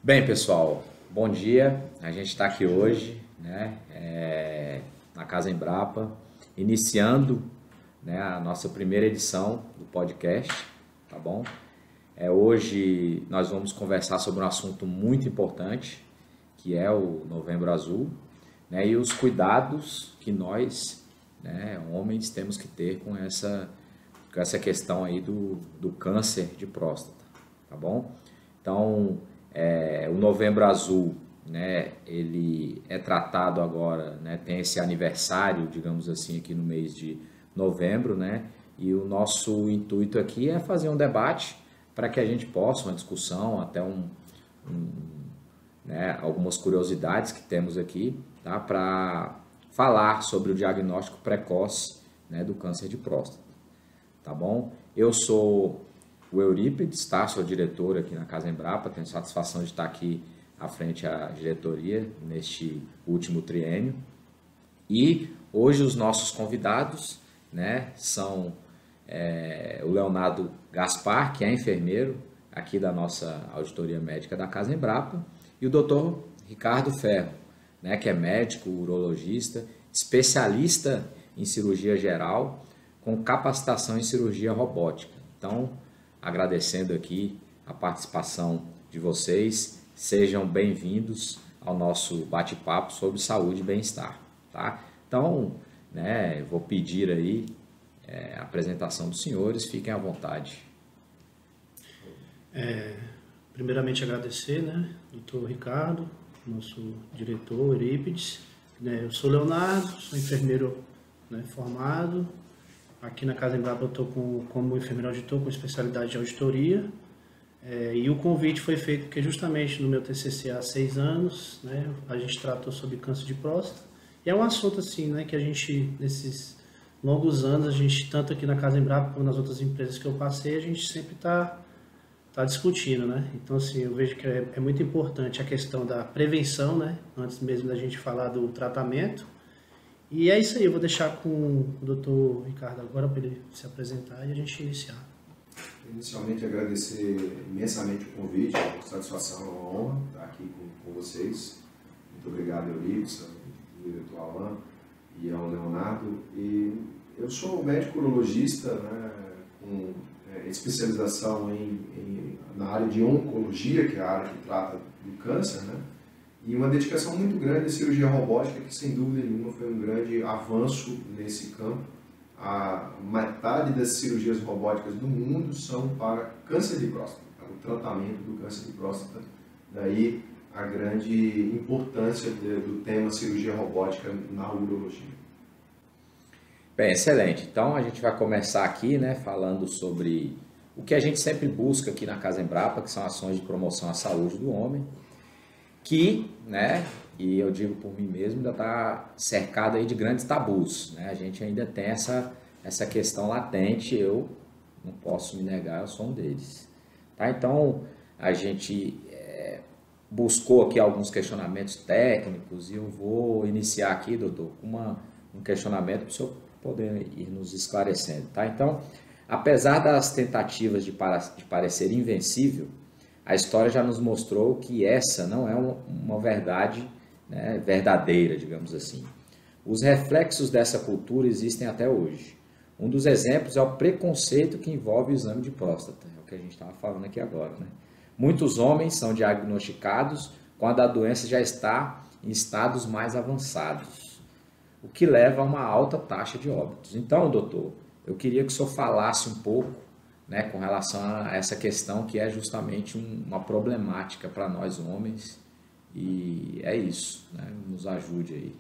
Bem, pessoal, bom dia. A gente está aqui hoje, né, na Casa Embrapa, iniciando, né, a nossa primeira edição do podcast, tá bom? Hoje nós vamos conversar sobre um assunto muito importante, que é o Novembro Azul, né, e os cuidados que nós, né, homens, temos que ter com essa questão aí do câncer de próstata, tá bom? Então, o Novembro Azul, né, ele é tratado agora, né, tem esse aniversário, digamos assim, aqui no mês de novembro, né, e o nosso intuito aqui é fazer um debate para que a gente possa, uma discussão, até né, algumas curiosidades que temos aqui, tá, para falar sobre o diagnóstico precoce, né, do câncer de próstata, tá bom? Eu sou o Eurípides, tá? Sou diretor aqui na Casa Embrapa, tenho satisfação de estar aqui à frente da diretoria neste último triênio. E hoje os nossos convidados, né, são o Leonardo Gaspar, que é enfermeiro aqui da nossa auditoria médica da Casa Embrapa, e o doutor Ricardo Ferro, né, que é médico, urologista, especialista em cirurgia geral, com capacitação em cirurgia robótica. Então, agradecendo aqui a participação de vocês, sejam bem-vindos ao nosso bate-papo sobre saúde e bem-estar, tá? Então, né, vou pedir aí a apresentação dos senhores, fiquem à vontade. Primeiramente agradecer, né, doutor Ricardo, nosso diretor Eurípides, né, eu sou Leonardo, sou enfermeiro, né, formado, aqui na Casa Embrapa eu estou como enfermeiro auditor com especialidade de auditoria, e o convite foi feito porque justamente no meu TCC há 6 anos, né, a gente tratou sobre câncer de próstata, e é um assunto assim, né, que a gente, nesses longos anos, a gente, tanto aqui na Casa Embrapa como nas outras empresas que eu passei, a gente sempre está discutindo, né? Então, assim, eu vejo que é muito importante a questão da prevenção, né? Antes mesmo da gente falar do tratamento. E é isso aí, eu vou deixar com o doutor Ricardo agora para ele se apresentar e a gente iniciar. Inicialmente, agradecer imensamente o convite, a satisfação, uma honra estar aqui com vocês. Muito obrigado, Eurípides, ao diretor Alan e ao Leonardo. E eu sou médico urologista, né, com especialização na área de oncologia, que é a área que trata do câncer, né? E uma dedicação muito grande à cirurgia robótica, que sem dúvida nenhuma foi um grande avanço nesse campo. A metade das cirurgias robóticas do mundo são para câncer de próstata, para o tratamento do câncer de próstata. Daí a grande importância do tema cirurgia robótica na urologia. Bem, excelente. Então a gente vai começar aqui, né, falando sobre o que a gente sempre busca aqui na Casa Embrapa, que são ações de promoção à saúde do homem, que, né, e eu digo por mim mesmo, ainda está cercado aí de grandes tabus, né? A gente ainda tem essa questão latente, eu não posso me negar, eu sou um deles. Tá? Então a gente buscou aqui alguns questionamentos técnicos e eu vou iniciar aqui, doutor, com um questionamento para o senhor poder ir nos esclarecendo, tá? Então, apesar das tentativas de parecer invencível, a história já nos mostrou que essa não é uma verdade, né, verdadeira, digamos assim. Os reflexos dessa cultura existem até hoje. Um dos exemplos é o preconceito que envolve o exame de próstata, é o que a gente estava falando aqui agora, né? Muitos homens são diagnosticados quando a doença já está em estados mais avançados, o que leva a uma alta taxa de óbitos. Então, doutor, eu queria que o senhor falasse um pouco, né, com relação a essa questão que é justamente uma problemática para nós homens, e é isso, né? Nos ajude aí.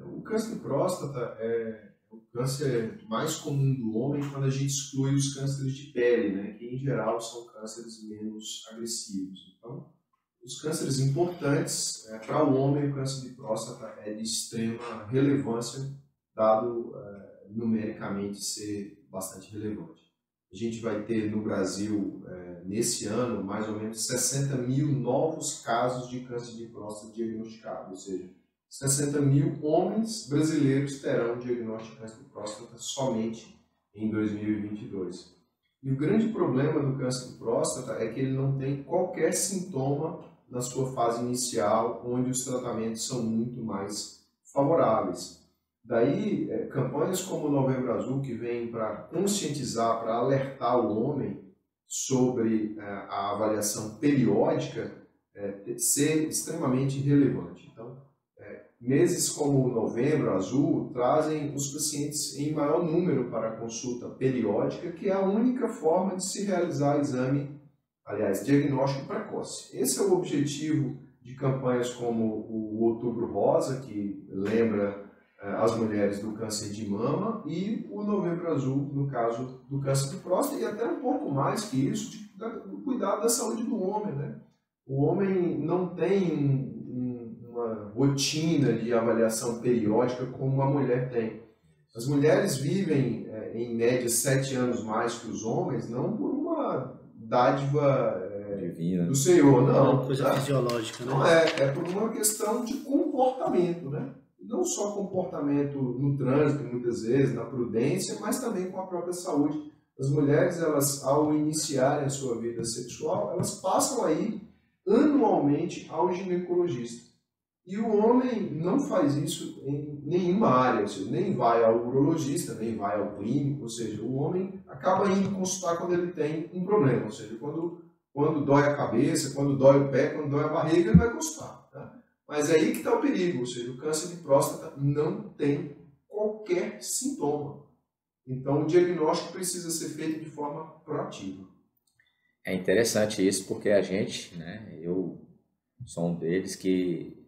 O câncer de próstata é o câncer mais comum do homem quando a gente exclui os cânceres de pele, né, que em geral são cânceres menos agressivos. Então, os cânceres importantes, para o homem, o câncer de próstata é de extrema relevância, dado numericamente ser bastante relevante. A gente vai ter no Brasil, nesse ano, mais ou menos 60 mil novos casos de câncer de próstata diagnosticados, ou seja, 60 mil homens brasileiros terão diagnóstico de câncer de próstata somente em 2022. E o grande problema do câncer de próstata é que ele não tem qualquer sintoma na sua fase inicial, onde os tratamentos são muito mais favoráveis. Daí, campanhas como o Novembro Azul, que vem para conscientizar, para alertar o homem sobre a avaliação periódica, ser extremamente relevante. Então, meses como o Novembro Azul trazem os pacientes em maior número para a consulta periódica, que é a única forma de se realizar exame, aliás, diagnóstico precoce. Esse é o objetivo de campanhas como o Outubro Rosa, que lembra as mulheres do câncer de mama, e o Novembro Azul, no caso do câncer de próstata, e até um pouco mais que isso, do cuidado da saúde do homem, né? O homem não tem uma rotina de avaliação periódica como a mulher tem. As mulheres vivem, em média, 7 anos mais que os homens, não por uma dádiva divina do Senhor, não. É uma coisa fisiológica, né? Não é por uma questão de comportamento, né? Não só comportamento no trânsito, muitas vezes, na prudência, mas também com a própria saúde. As mulheres, elas, ao iniciarem a sua vida sexual, elas passam aí anualmente ao ginecologista. E o homem não faz isso em nenhuma área, ou seja, nem vai ao urologista, nem vai ao clínico, ou seja, o homem acaba indo consultar quando ele tem um problema, ou seja, quando dói a cabeça, quando dói o pé, quando dói a barriga, ele vai consultar. Tá? Mas é aí que está o perigo, ou seja, o câncer de próstata não tem qualquer sintoma. Então o diagnóstico precisa ser feito de forma proativa. É interessante isso porque a gente, né, eu sou um deles que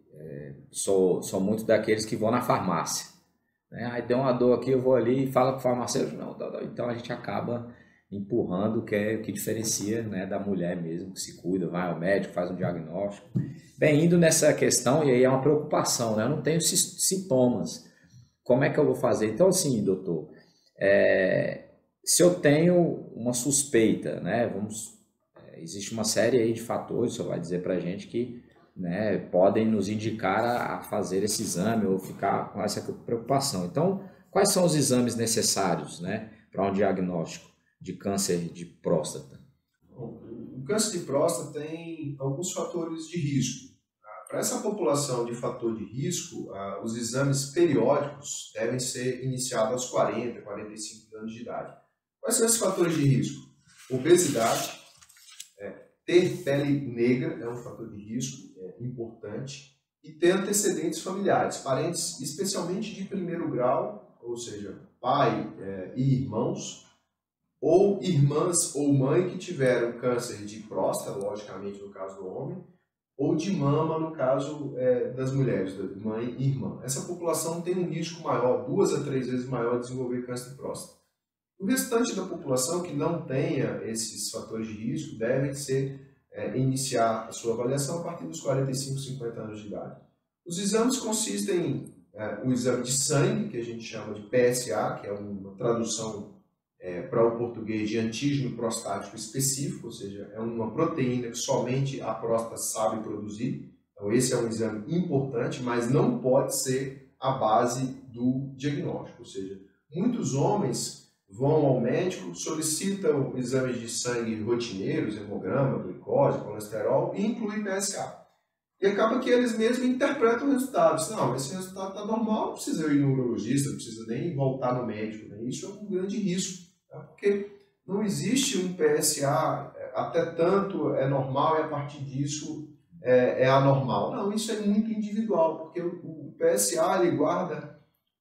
sou muito daqueles que vão na farmácia. Né? Aí deu uma dor aqui, eu vou ali e falo para o farmacêutico, não, então a gente acaba empurrando o que diferencia, né, da mulher mesmo, que se cuida, vai ao médico, faz um diagnóstico. Bem, indo nessa questão, e aí é uma preocupação, né? Eu não tenho sintomas, como é que eu vou fazer? Então assim, doutor, se eu tenho uma suspeita, né, existe uma série aí de fatores, o senhor vai dizer para a gente que, né, podem nos indicar a fazer esse exame ou ficar com essa preocupação. Então, quais são os exames necessários, né, para um diagnóstico de câncer de próstata? O câncer de próstata tem alguns fatores de risco. Para essa população de fator de risco, os exames periódicos devem ser iniciados aos 40, 45 anos de idade. Quais são esses fatores de risco? Obesidade, ter pele negra é um fator de risco importante, e ter antecedentes familiares, parentes especialmente de primeiro grau, ou seja, pai e irmãos, ou irmãs ou mãe que tiveram câncer de próstata, logicamente no caso do homem, ou de mama no caso das mulheres, mãe e irmã. Essa população tem um risco maior, 2 a 3 vezes maior de desenvolver câncer de próstata. O restante da população que não tenha esses fatores de risco deve iniciar a sua avaliação a partir dos 45, 50 anos de idade. Os exames consistem em o exame de sangue, que a gente chama de PSA, que é uma tradução para o português de antígeno prostático específico, ou seja, é uma proteína que somente a próstata sabe produzir. Então esse é um exame importante, mas não pode ser a base do diagnóstico, ou seja, muitos homens vão ao médico, solicitam exames de sangue rotineiros, hemograma, glicose, colesterol, e incluem PSA. E acaba que eles mesmos interpretam o resultado. Não, esse resultado está normal, não precisa ir no urologista, não precisa nem voltar no médico. Né? Isso é um grande risco, tá? Porque não existe um PSA, até tanto é normal e a partir disso é anormal. Não, isso é muito individual, porque o PSA ele guarda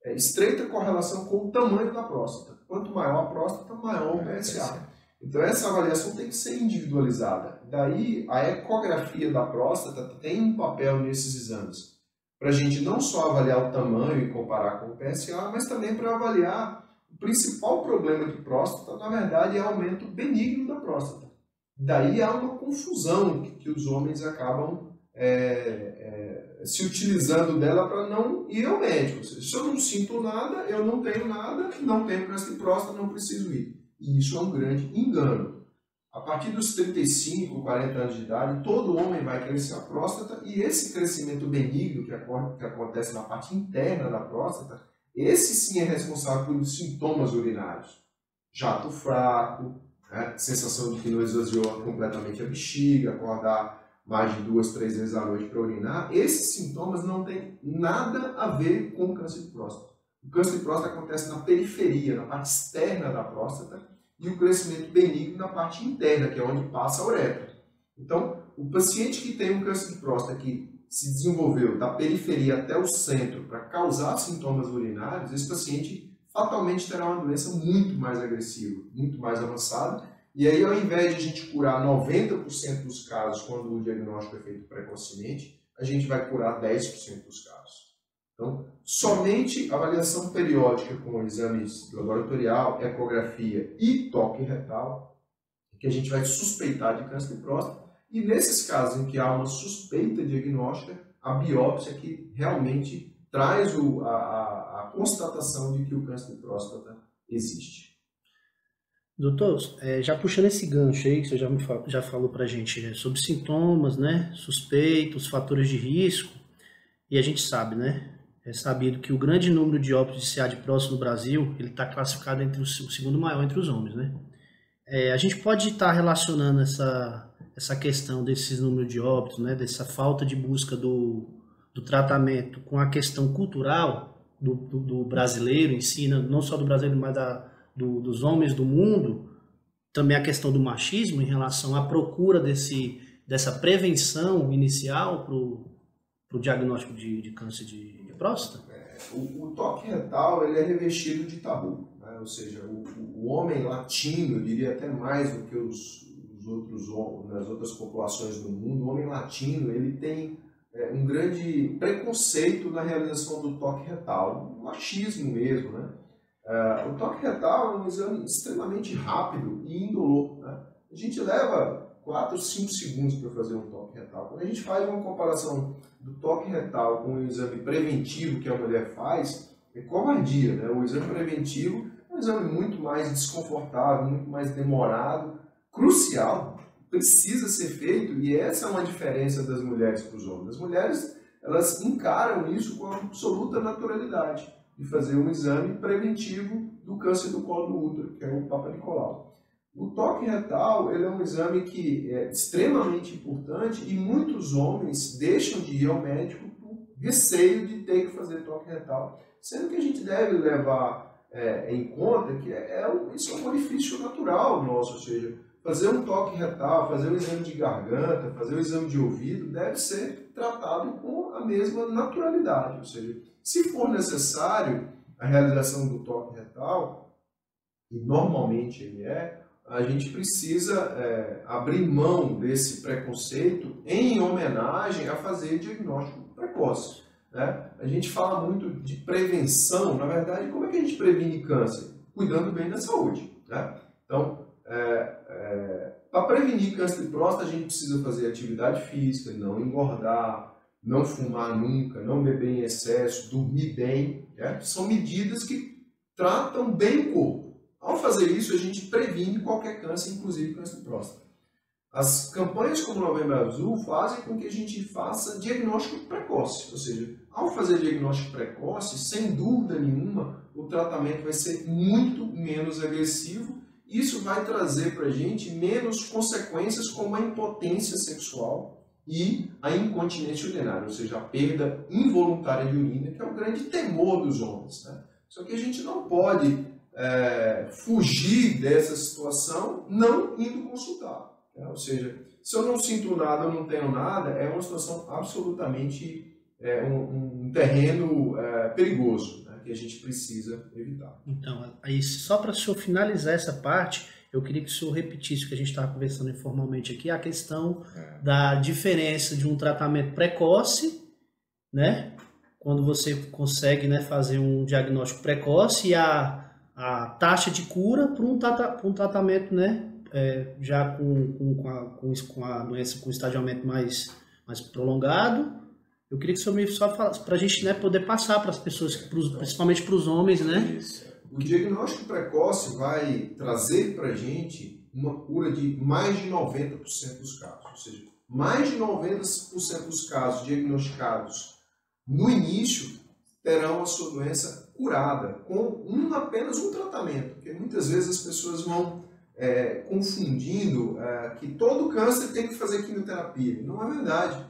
estreita correlação com o tamanho da próstata. Quanto maior a próstata, maior o PSA. Então essa avaliação tem que ser individualizada. Daí a ecografia da próstata tem um papel nesses exames. Para a gente não só avaliar o tamanho e comparar com o PSA, mas também para avaliar o principal problema de próstata, na verdade, é o aumento benigno da próstata. Daí há uma confusão que os homens acabam se utilizando dela para não ir ao médico. Ou seja, se eu não sinto nada, eu não tenho nada, não tenho câncer de próstata, não preciso ir. E isso é um grande engano. A partir dos 35, 40 anos de idade, todo homem vai crescer a próstata e esse crescimento benigno que acontece na parte interna da próstata, esse sim é responsável pelos sintomas urinários. Jato fraco, né? Sensação de que não esvaziou completamente a bexiga, acordar mais de 2, 3 vezes à noite para urinar, esses sintomas não têm nada a ver com o câncer de próstata. O câncer de próstata acontece na periferia, na parte externa da próstata, e o crescimento benigno na parte interna, que é onde passa a uretra. Então, o paciente que tem um câncer de próstata que se desenvolveu da periferia até o centro para causar sintomas urinários, esse paciente fatalmente terá uma doença muito mais agressiva, muito mais avançada. E aí, ao invés de a gente curar 90% dos casos quando o diagnóstico é feito precocemente, a gente vai curar 10% dos casos. Então, somente avaliação periódica com exames laboratorial, ecografia e toque retal, que a gente vai suspeitar de câncer de próstata. E nesses casos em que há uma suspeita diagnóstica, a biópsia que realmente traz a constatação de que o câncer de próstata existe. Doutor, já puxando esse gancho aí, que você já falou para a gente sobre sintomas, né, suspeitos, fatores de risco, e a gente sabe, né, é sabido que o grande número de óbitos de CA de próstata no Brasil, ele está classificado entre o segundo maior entre os homens, né? A gente pode estar relacionando essa questão desses números de óbitos, né, dessa falta de busca do tratamento com a questão cultural do brasileiro em si, não só do brasileiro, mas dos homens do mundo, também a questão do machismo em relação à procura dessa prevenção inicial para o diagnóstico de câncer de próstata? O toque retal ele é revestido de tabu, né? Ou seja, o homem latino, eu diria até mais do que nas outras populações do mundo, o homem latino ele tem um grande preconceito na realização do toque retal, um machismo mesmo, né? O toque retal é um exame extremamente rápido e indolor, né? A gente leva 4, 5 segundos para fazer um toque retal. Quando a gente faz uma comparação do toque retal com o exame preventivo que a mulher faz, é covardia, né? O exame preventivo é um exame muito mais desconfortável, muito mais demorado, crucial, precisa ser feito, e essa é uma diferença das mulheres para os homens. As mulheres, elas encaram isso com absoluta naturalidade, de fazer um exame preventivo do câncer do colo do útero, que é o Papa Nicolau. O toque retal ele é um exame que é extremamente importante e muitos homens deixam de ir ao médico por receio de ter que fazer toque retal, sendo que a gente deve levar em conta que isso é um orifício natural nosso, ou seja, fazer um toque retal, fazer um exame de garganta, fazer um exame de ouvido deve ser tratado com a mesma naturalidade, ou seja, se for necessário a realização do toque retal, e normalmente ele a gente precisa abrir mão desse preconceito em homenagem a fazer diagnóstico precoce, né? A gente fala muito de prevenção, na verdade, como é que a gente previne câncer? Cuidando bem da saúde, né? Então, para prevenir câncer de próstata, a gente precisa fazer atividade física, não engordar, não fumar nunca, não beber em excesso, dormir bem, né? São medidas que tratam bem o corpo. Ao fazer isso, a gente previne qualquer câncer, inclusive câncer de próstata. As campanhas como Novembro Azul fazem com que a gente faça diagnóstico precoce, ou seja, ao fazer diagnóstico precoce, sem dúvida nenhuma, o tratamento vai ser muito menos agressivo. Isso vai trazer para a gente menos consequências como a impotência sexual e a incontinência urinária, ou seja, a perda involuntária de urina, que é o grande temor dos homens, né? Só que a gente não pode fugir dessa situação não indo consultar, né? Ou seja, se eu não sinto nada, eu não tenho nada, é uma situação absolutamente um terreno perigoso, né, que a gente precisa evitar. Então, aí só para o senhor finalizar essa parte, eu queria que o senhor repetisse o que a gente estava conversando informalmente aqui, a questão da diferença de um tratamento precoce, né, quando você consegue, né, fazer um diagnóstico precoce, e a taxa de cura para um tratamento, né, já com a doença com estadiamento mais prolongado. Eu queria que o senhor me só falasse, para a gente, né, poder passar para as pessoas, principalmente para os homens, né? O diagnóstico precoce vai trazer para a gente uma cura de mais de 90% dos casos. Ou seja, mais de 90% dos casos diagnosticados no início terão a sua doença curada com apenas um tratamento, porque muitas vezes as pessoas vão confundindo que todo câncer tem que fazer quimioterapia. Não é verdade.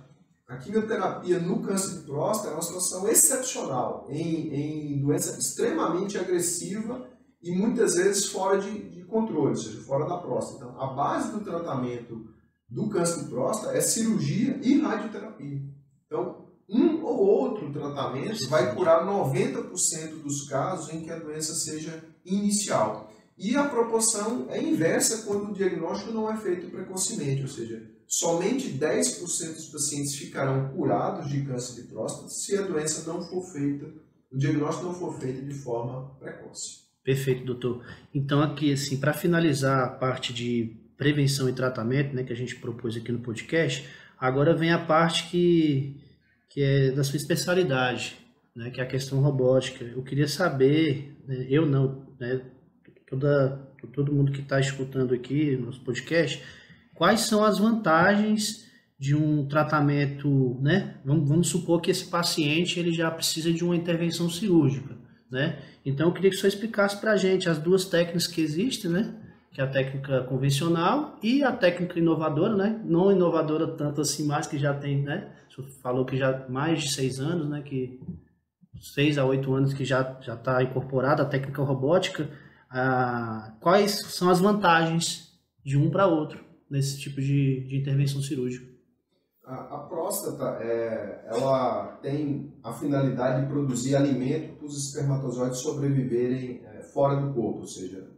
A quimioterapia no câncer de próstata é uma situação excepcional, em doença extremamente agressiva e muitas vezes fora de controle, ou seja, fora da próstata. Então, a base do tratamento do câncer de próstata é cirurgia e radioterapia. Então, um ou outro tratamento vai curar 90% dos casos em que a doença seja inicial. E a proporção é inversa quando o diagnóstico não é feito precocemente, ou seja, somente 10% dos pacientes ficarão curados de câncer de próstata se a doença não for feita, o diagnóstico não for feito de forma precoce. Perfeito, doutor. Então, aqui, assim, para finalizar a parte de prevenção e tratamento, né, que a gente propôs aqui no podcast, agora vem a parte que é da sua especialidade, né, que é a questão robótica. Eu queria saber, né, eu não, né, todo mundo que está escutando aqui no nosso podcast, quais são as vantagens de um tratamento, né? Vamos supor que esse paciente ele já precisa de uma intervenção cirúrgica, né? Então eu queria que você explicasse para a gente as duas técnicas que existem, né? Que é a técnica convencional e a técnica inovadora, né? Não inovadora tanto assim, mas que já tem, né? Você falou que já mais de 6 anos, né? Que 6 a 8 anos que já está incorporada a técnica robótica. Quais são as vantagens de um para outro nesse tipo de intervenção cirúrgica? A próstata ela tem a finalidade de produzir alimento para os espermatozoides sobreviverem fora do corpo, ou seja,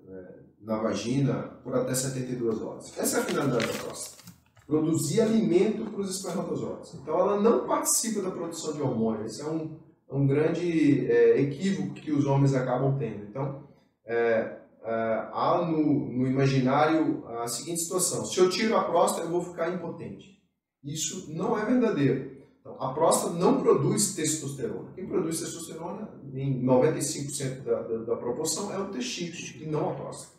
na vagina, por até 72 horas. Essa é a finalidade da próstata. Produzir alimento para os espermatozoides. Então ela não participa da produção de hormônios. Esse é um grande equívoco que os homens acabam tendo. Então, há no imaginário a seguinte situação: se eu tiro a próstata, eu vou ficar impotente. Isso não é verdadeiro. Então, a próstata não produz testosterona. Quem produz testosterona, em 95% da proporção, é o testículo e não a próstata.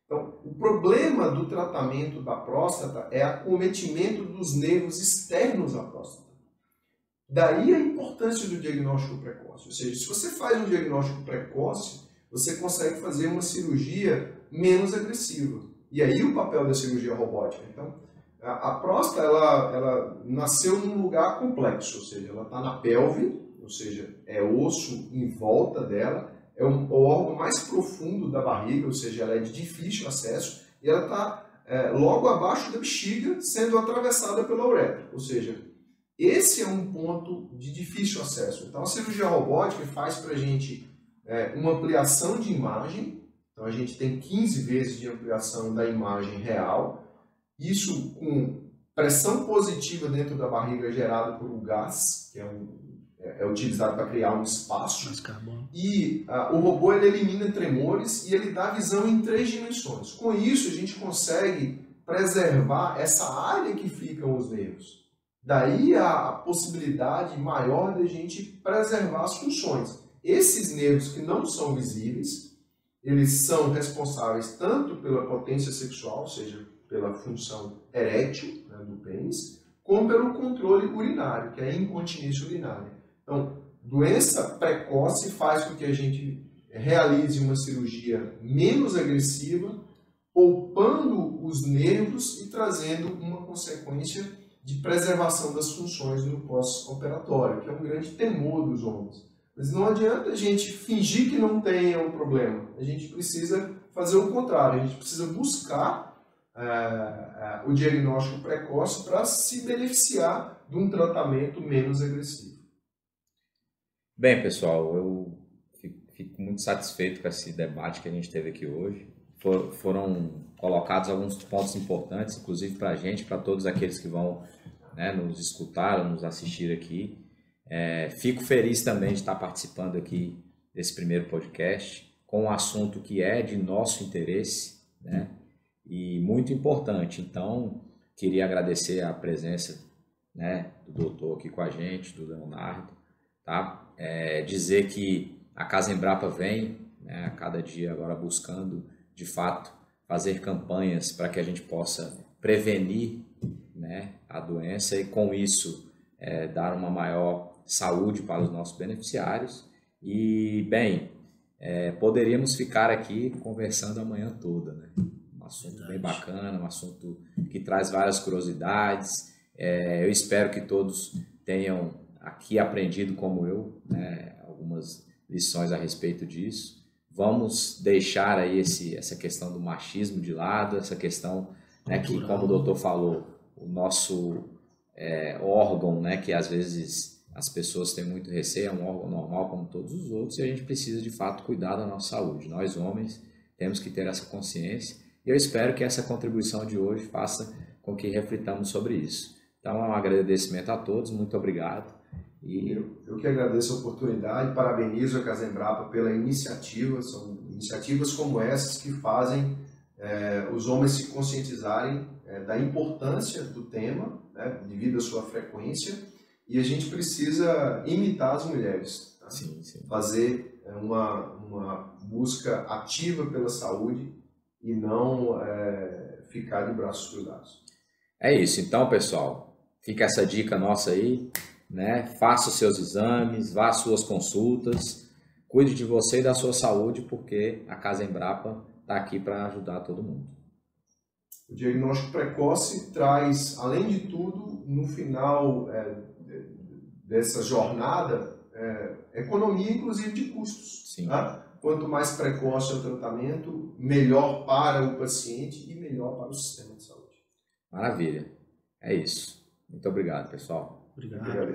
Então, o problema do tratamento da próstata é acometimento dos nervos externos à próstata. Daí a importância do diagnóstico precoce. Ou seja, se você faz um diagnóstico precoce, você consegue fazer uma cirurgia menos agressiva. E aí o papel da cirurgia robótica. Então, a próstata ela nasceu num lugar complexo, ou seja, ela está na pelve, ou seja, é osso em volta dela, é o órgão mais profundo da barriga, ou seja, ela é de difícil acesso, e ela está logo abaixo da bexiga, sendo atravessada pela uretra, ou seja, esse é um ponto de difícil acesso. Então, a cirurgia robótica faz para a gente uma ampliação de imagem, então a gente tem 15 vezes de ampliação da imagem real, isso com pressão positiva dentro da barriga gerada por um gás, que é utilizado para criar um espaço, e o robô ele elimina tremores e ele dá visão em 3 dimensões. Com isso a gente consegue preservar essa área que ficam os nervos. Daí a possibilidade maior de a gente preservar as funções. Esses nervos que não são visíveis, eles são responsáveis tanto pela potência sexual, ou seja, pela função erétil, né, do pênis, como pelo controle urinário, que é a incontinência urinária. Então, doença precoce faz com que a gente realize uma cirurgia menos agressiva, poupando os nervos e trazendo uma consequência de preservação das funções no pós-operatório, que é um grande temor dos homens. Mas não adianta a gente fingir que não tem um problema. A gente precisa fazer o contrário. A gente precisa buscar o diagnóstico precoce para se beneficiar de um tratamento menos agressivo. Bem, pessoal, eu fico muito satisfeito com esse debate que a gente teve aqui hoje. Foram colocados alguns pontos importantes, inclusive para a gente, para todos aqueles que vão, né, nos escutar, nos assistir aqui. Fico feliz também de estar participando aqui desse primeiro podcast com um assunto que é de nosso interesse, né, e muito importante. Então, queria agradecer a presença, né, do doutor aqui com a gente, do Leonardo, tá? Dizer que a Casa Embrapa vem, né, a cada dia agora buscando, de fato, fazer campanhas para que a gente possa prevenir, né, a doença e, com isso, dar uma maior saúde para os nossos beneficiários. E, bem, poderíamos ficar aqui conversando a manhã toda, né? assunto bem bacana, um assunto que traz várias curiosidades. Eu espero que todos tenham aqui aprendido como eu, né, algumas lições a respeito disso. Vamos deixar aí essa questão do machismo de lado, essa questão, né, que, como o doutor falou, o nosso órgão, né, que às vezes as pessoas têm muito receio, é um órgão normal como todos os outros, e a gente precisa de fato cuidar da nossa saúde. Nós homens temos que ter essa consciência, e eu espero que essa contribuição de hoje faça com que reflitamos sobre isso. Então é um agradecimento a todos, muito obrigado. E eu que agradeço a oportunidade, parabenizo a Casa Embrapa pela iniciativa. São iniciativas como essas que fazem os homens se conscientizarem da importância do tema, né, devido à sua frequência, e a gente precisa imitar as mulheres, tá? Sim, sim. Fazer uma busca ativa pela saúde e não ficar de braços cruzados. É isso, então, pessoal, fica essa dica nossa aí, né? Faça os seus exames, vá às suas consultas, cuide de você e da sua saúde, porque a Casa Embrapa está aqui para ajudar todo mundo. O diagnóstico precoce traz, além de tudo, no final dessa jornada, economia, inclusive, de custos. Sim. Tá? Quanto mais precoce é o tratamento, melhor para o paciente e melhor para o sistema de saúde. Maravilha. É isso. Muito obrigado, pessoal. Obrigado.